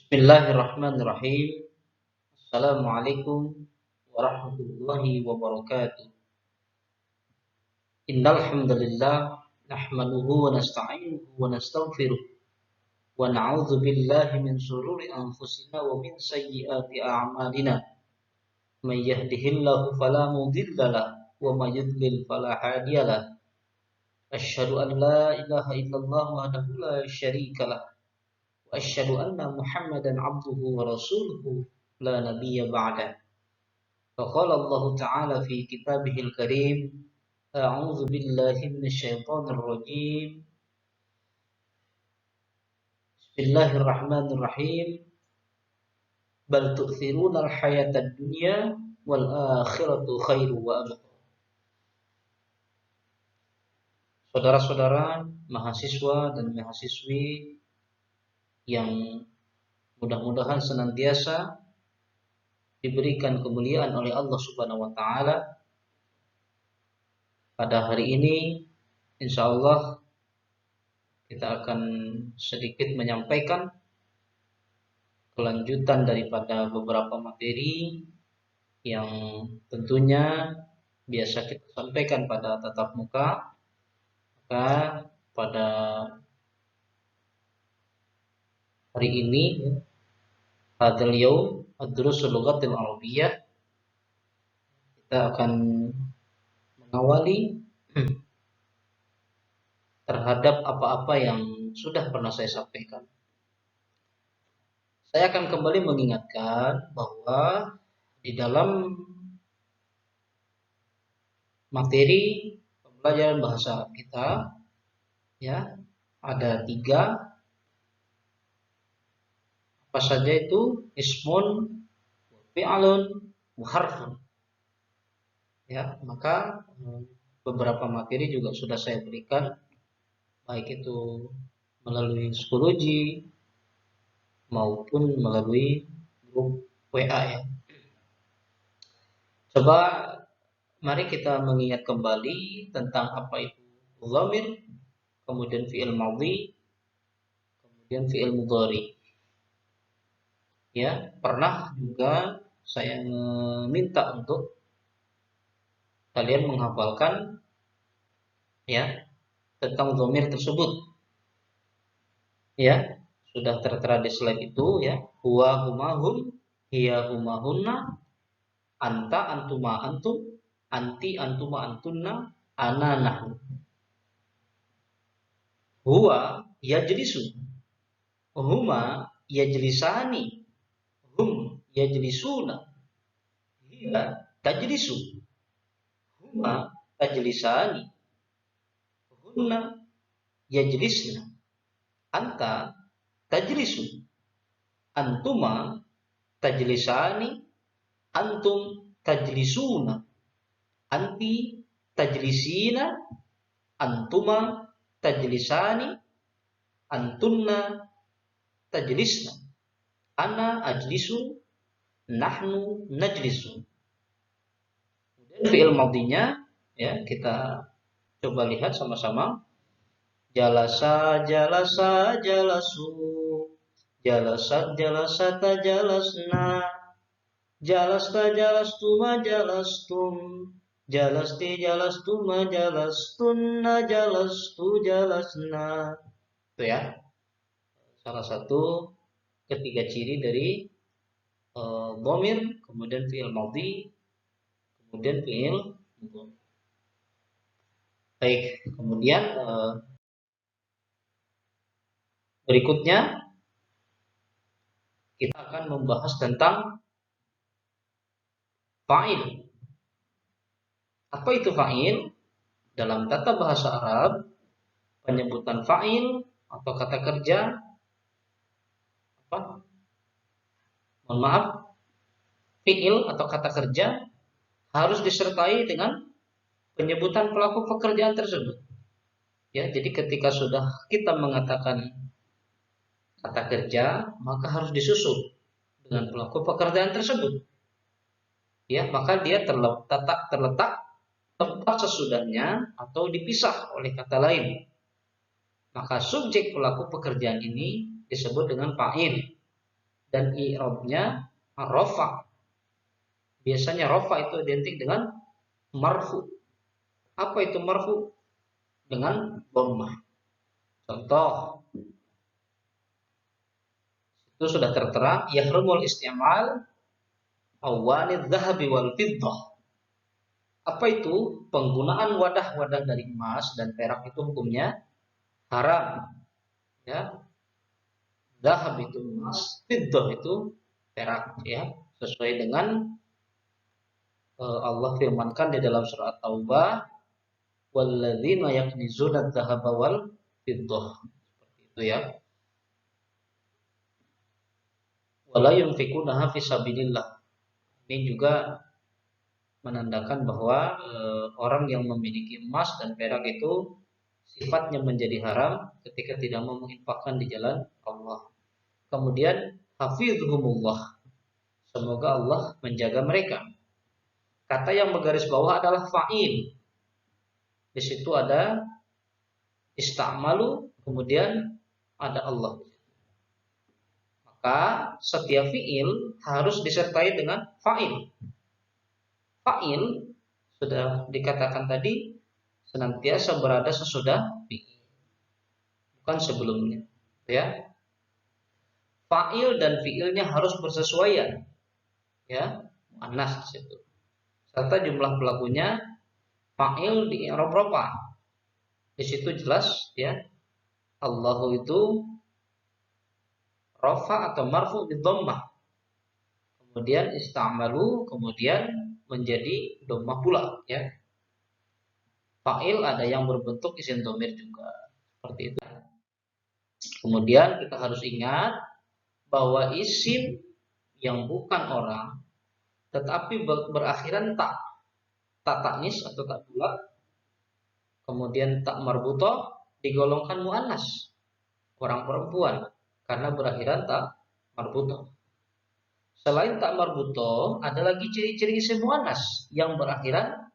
Bismillahirrahmanirrahim. Assalamualaikum warahmatullahi wabarakatuh. Innal hamdalillah nahmaduhu wa nasta'inuhu wa nastaghfiruh wa na'udzu billahi min shururi anfusina wa min sayyiati a'malina. May yahdihillahu fala mudilla lahu wa may yudlil fala hadiya lahu. Asyhadu an la ilaha illallah wahdahu la syarika lahu wa asyhadu anna Muhammadan 'abduhu wa rasuluhu la nabiyya ba'da. فقال الله تعالى في كتابه الكريم أعوذ بالله من الشيطان الرجيم بسم الله الرحمن الرحيم بل تؤثرون الحياة الدنيا والآخرة خير وأبقى. Saudara-saudara mahasiswa dan mahasiswi yang mudah-mudahan senantiasa diberikan kemuliaan oleh Allah Subhanahu wa taala. Pada hari ini insyaallah kita akan sedikit menyampaikan kelanjutan daripada beberapa materi yang tentunya biasa kita sampaikan pada tatap muka. Maka pada hari ini hadzal yaum ad-durusul lughatil arabiyyah kita akan mengawali terhadap apa-apa yang sudah pernah saya sampaikan. Saya akan kembali mengingatkan bahwa di dalam materi pembelajaran bahasa Arab kita ya ada 3. Apa saja itu? Ismun, fi'alun, wa harfun. Ya, maka beberapa materi juga sudah saya berikan, baik itu melalui psikologi maupun melalui grup WA ya. Coba mari kita mengingat kembali tentang apa itu dhamir, kemudian fi'il madhi, kemudian fi'il mudhari. Ya, pernah juga saya meminta untuk kalian menghafalkan ya tentang dhamir tersebut. Ya, sudah tertera di slide itu ya. Huwa huma hum, hiya huma hunna, anta antuma antum, anti antuma antunna, ana nahnu. Huwa yajlisu, huma yajlisani, hum yajlisuna, hiya tajlisu, huma tajlisani, hunna yajlisna, anta tajlisu, antuma tajlisani, antum tajlisuna, anti tajlisina, antuma tajlisani, antunna tajlisna, ana ajlisu, nahnu najlisu. Kemudian fi'il madhinya ya kita coba lihat sama-sama. Jalasa jalasa jalasu, jalasat jalasata jalasna, jalasta jalastuma jalastum, jalasti jalastuma jalastunna, jalastu jalasna. Itu ya salah satu ketiga ciri dari dhamir, kemudian fi'il madhi, kemudian fi'il mudhari. Baik, kemudian berikutnya kita akan membahas tentang fa'il. Apa itu fa'il? Dalam tata bahasa Arab, penyebutan fa'il atau kata kerja fi'il atau kata kerja harus disertai dengan penyebutan pelaku pekerjaan tersebut. Ya, jadi ketika sudah kita mengatakan kata kerja, maka harus disusul dengan pelaku pekerjaan tersebut. Ya, maka dia terletak tepat sesudahnya atau dipisah oleh kata lain. Maka subjek pelaku pekerjaan ini disebut dengan fa'il. dan i'rabnya rafa. Biasanya rafa itu identik dengan marfu. Apa itu marfu? Dengan dhammah. Contoh, itu sudah tertera yahrumul isti'mal awanid dhahabi wal fiddah. Apa itu? Penggunaan wadah-wadah dari emas dan perak itu hukumnya haram. Ya, dhahab itu emas, fiddah itu perak. Ya, sesuai dengan Allah firmankan di dalam surat At-Taubah, walladzina yaknizuna adz-dzahaba wal fiddah. Seperti itu ya. Wala yunfikunaha fisabilillah. Ini juga menandakan bahwa orang yang memiliki emas dan perak itu sifatnya menjadi haram ketika tidak mau menginfakkan di jalan Allah. Kemudian hafizhumullah. Semoga Allah menjaga mereka. Kata yang bergaris bawah adalah fa'il. Di situ ada ista'malu, kemudian ada Allah. Maka setiap fi'il harus disertai dengan fa'il. Fa'il sudah dikatakan tadi senantiasa berada sesudah fi'il, bukan sebelumnya. Ya, fa'il dan fi'ilnya harus bersesuaian. Ya, muannas di situ. Serta jumlah pelakunya fa'il di i'rab rafa. Di situ jelas ya, Allahu itu rafa atau marfu di dhammah. Kemudian ista'malu, kemudian menjadi dhammah pula ya. Fa'il ada yang berbentuk isim dhamir juga. Seperti itu. Kemudian kita harus ingat bahwa isim yang bukan orang tetapi berakhiran tak taknis atau tak bulat, kemudian tak marbutoh, digolongkan muannas, orang perempuan, karena berakhiran tak marbutoh. Selain tak marbutoh, ada lagi ciri-ciri isim muannas yang berakhiran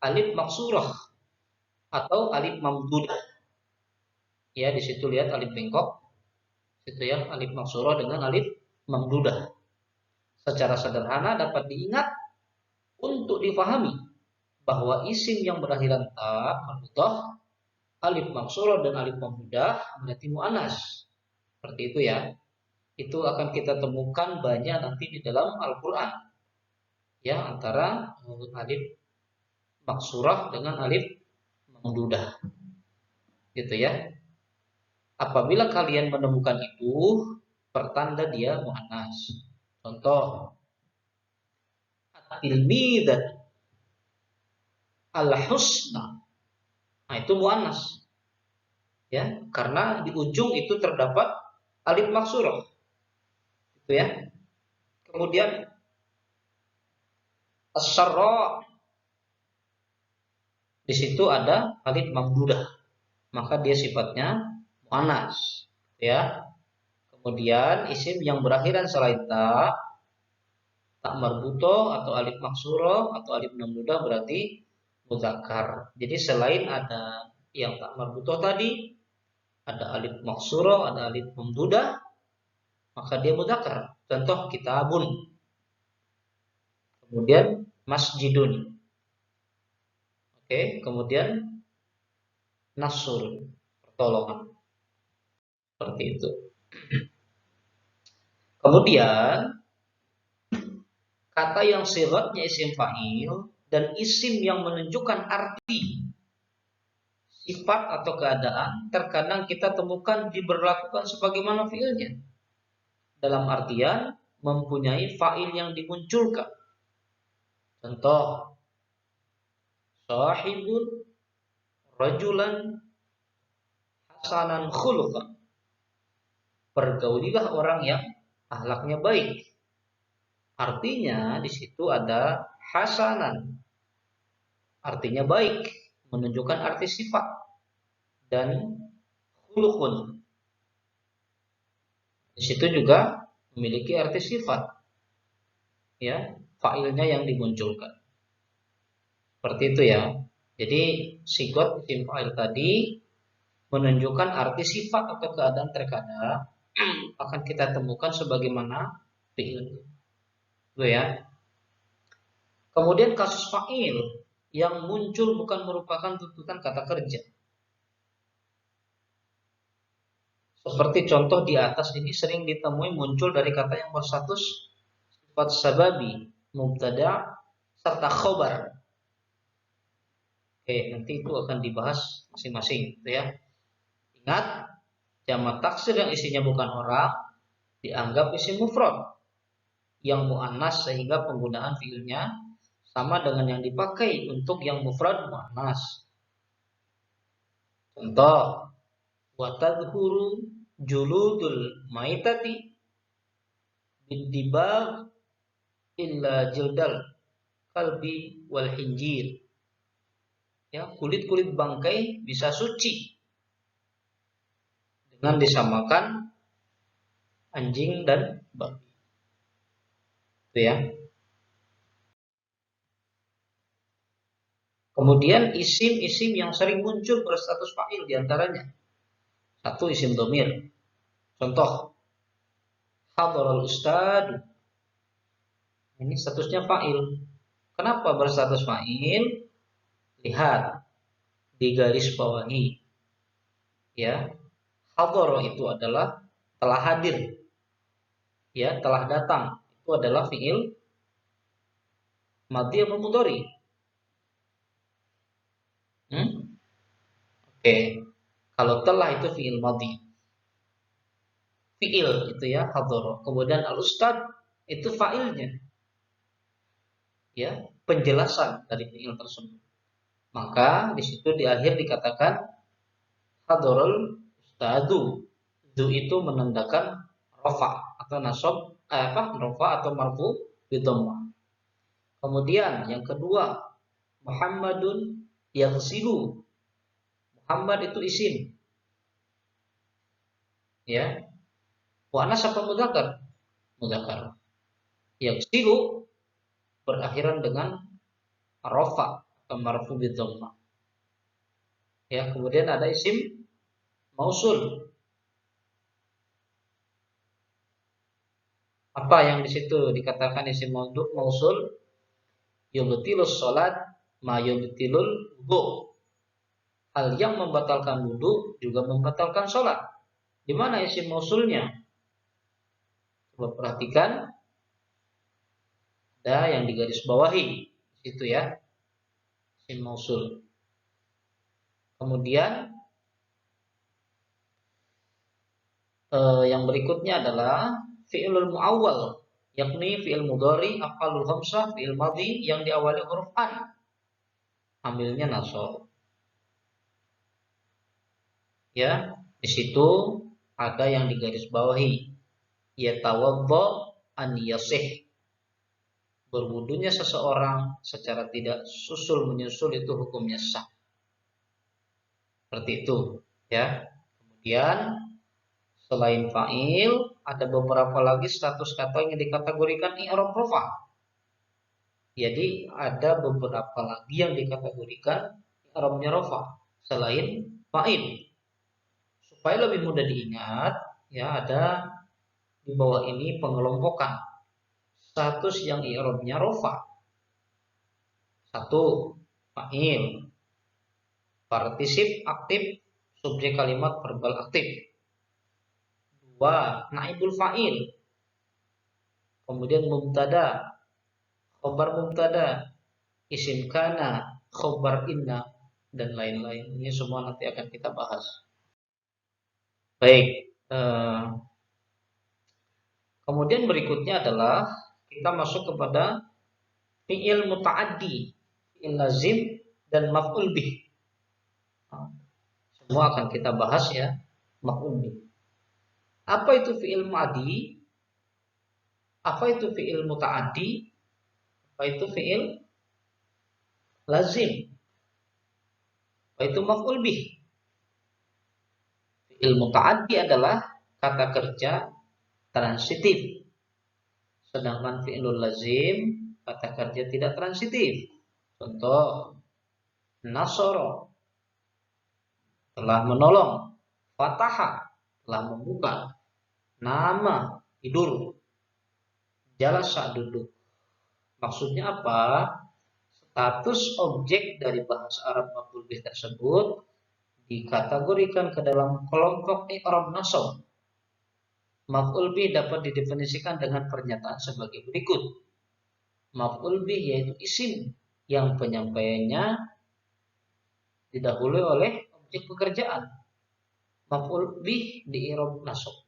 alif maksurah atau alif mamdudah. Ya, di situ lihat alif bengkok, situ ya, alif maksurah dengan alif mamdudah. Secara sederhana dapat diingat untuk difahami bahwa isim yang berakhiran ta marbutoh, alif maksurah dan alif mamdudah berarti muannas. Seperti itu ya. Itu akan kita temukan banyak nanti di dalam Al-Qur'an. Ya, antara alif maksurah dengan alif mamdudah. Gitu ya. Apabila kalian menemukan itu, pertanda dia muannas. Contoh, at-tilmidzah al-husna. Nah, itu muannas. Ya, karena di ujung itu terdapat alif maksurah. Gitu ya. Kemudian as-sarra, di situ ada alif mamdudah. Maka dia sifatnya muannas. Ya. Kemudian isim yang berakhiran selain tak marbuto atau alif maksuro atau alif mamdudah berarti mudzakkar. Jadi selain ada yang tak marbuto tadi, ada alif maksuro, ada alif mamdudah, maka dia mudzakkar. Contoh kitabun. Kemudian masjidun. Oke, kemudian nasrun, pertolongan. Seperti itu. Kemudian kata yang sifatnya isim fa'il dan isim yang menunjukkan arti sifat atau keadaan terkadang kita temukan diberlakukan sebagaimana fi'ilnya. Dalam artian mempunyai fa'il yang dimunculkan. Contoh, sahibun rajulan hasanan khuluqan. Pergaulilah orang yang akhlaknya baik. Artinya di situ ada hasanan. Artinya baik, menunjukkan arti sifat. Dan khuluqun. Di situ juga memiliki arti sifat. Ya, fa'ilnya yang dimunculkan. Seperti itu ya. Jadi sigot isim fa'il tadi menunjukkan arti sifat atau keadaan terkadang akan kita temukan sebagaimana fi'il. Itu ya. Kemudian kasus fa'il yang muncul bukan merupakan tuntutan kata kerja. Seperti contoh di atas ini sering ditemui muncul dari kata yang berstatus sifat sababi, mubtada, serta khobar. Oke, nanti itu akan dibahas masing-masing, gitu ya. Ingat, jamak taksir yang isinya bukan orang dianggap isim mufrad yang muannas sehingga penggunaan fiilnya sama dengan yang dipakai untuk yang mufrad muannas. Contoh, wa tadhuru juludul maitati bidibagh illa jildal kalbi wal hinjir. Ya, kulit-kulit bangkai bisa suci dengan disamakan anjing dan babi. Itu ya. Kemudian isim-isim yang sering muncul berstatus fa'il diantaranya. Satu, isim domir. Contoh, hadaral ustadu. Ini statusnya fa'il. Kenapa berstatus fa'il? Lihat di garis bawahi. Ya, hadara itu adalah telah hadir. Ya, telah datang. Itu adalah fi'il madhi atau mudhari. Oke. Kalau telah itu fi'il madhi. Fi'il itu ya, hadara. Kemudian al-ustad itu fa'ilnya. Ya, penjelasan dari fi'il tersebut. Maka di situ di akhir dikatakan hadorul ustadu. Du itu menandakan rafa atau nasab rafa atau marfu bidhammah. Kemudian yang kedua, Muhammadun yaghsilu. Muhammad itu isim. Ya. Muannas apa mudzakkar? Mudzakkar. Yaghsilu berakhiran dengan rafa atau marfu bidhammah. Ya, kemudian ada isim mausul. Apa yang di situ dikatakan isim mausul? Yubtilus sholat ma yubtilul wudu. Hal yang membatalkan wudu juga membatalkan sholat. Di mana isim mausulnya? Coba perhatikan. Ada yang digaris bawahi. Itu ya. Isim mausul. Kemudian yang berikutnya adalah fi'ilul muawwal, yakni fi'il mudhari, af'alul khamsah, fi'il madhi yang diawali huruf an. Ambilnya nasab. Ya, di situ ada yang digaris bawahi. Yatawadda an yasih. Berwudunya seseorang secara tidak susul menyusul itu hukumnya sah. Seperti itu, ya. Kemudian selain fa'il, ada beberapa lagi status kata yang dikategorikan i'rab rafa. Jadi ada beberapa lagi yang dikategorikan i'rabnya rafa selain fa'il. Supaya lebih mudah diingat, ya ada di bawah ini pengelompokan status yang i'rabnya rafa. Satu, fa'il. Partisip aktif, subjek kalimat verbal aktif. Dua, naibul fa'il. Kemudian mubtada, khobar mubtada, isim kana, khobar inna, dan lain-lain. Ini semua nanti akan kita bahas. Baik. Kemudian berikutnya adalah kita masuk kepada fi'il muta'addi, fi'il lazim, dan maf'ul bih. Semua akan kita bahas ya, maf'ul bih. Apa itu fi'il madi? Apa itu fi'il muta'addi? Apa itu fi'il lazim? Apa itu maf'ul bih? Fi'il muta'addi adalah kata kerja transitif. Sedangkan fi'ilul lazim kata kerja tidak transitif. Contoh, nasoro telah menolong, fataha telah membuka. Nama tidur, jalasa duduk. Maksudnya apa? Status objek dari bahasa Arab maf'ul bih tersebut dikategorikan ke dalam kelompok i'rab nasab. Maf'ul bih dapat didefinisikan dengan pernyataan sebagai berikut. Maf'ul bih yaitu isim yang penyampaiannya didahului oleh objek pekerjaan. Maf'ul bih di i'rab nasab.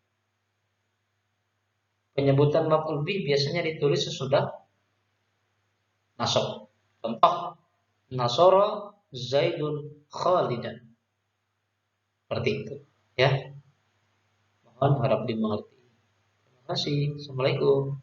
Penyebutan maf'ul bih biasanya ditulis sesudah nasab. Contoh, Nasara Zaidun Khalidan. Seperti itu, ya. Mohon harap dimengerti. Terima kasih. Assalamualaikum.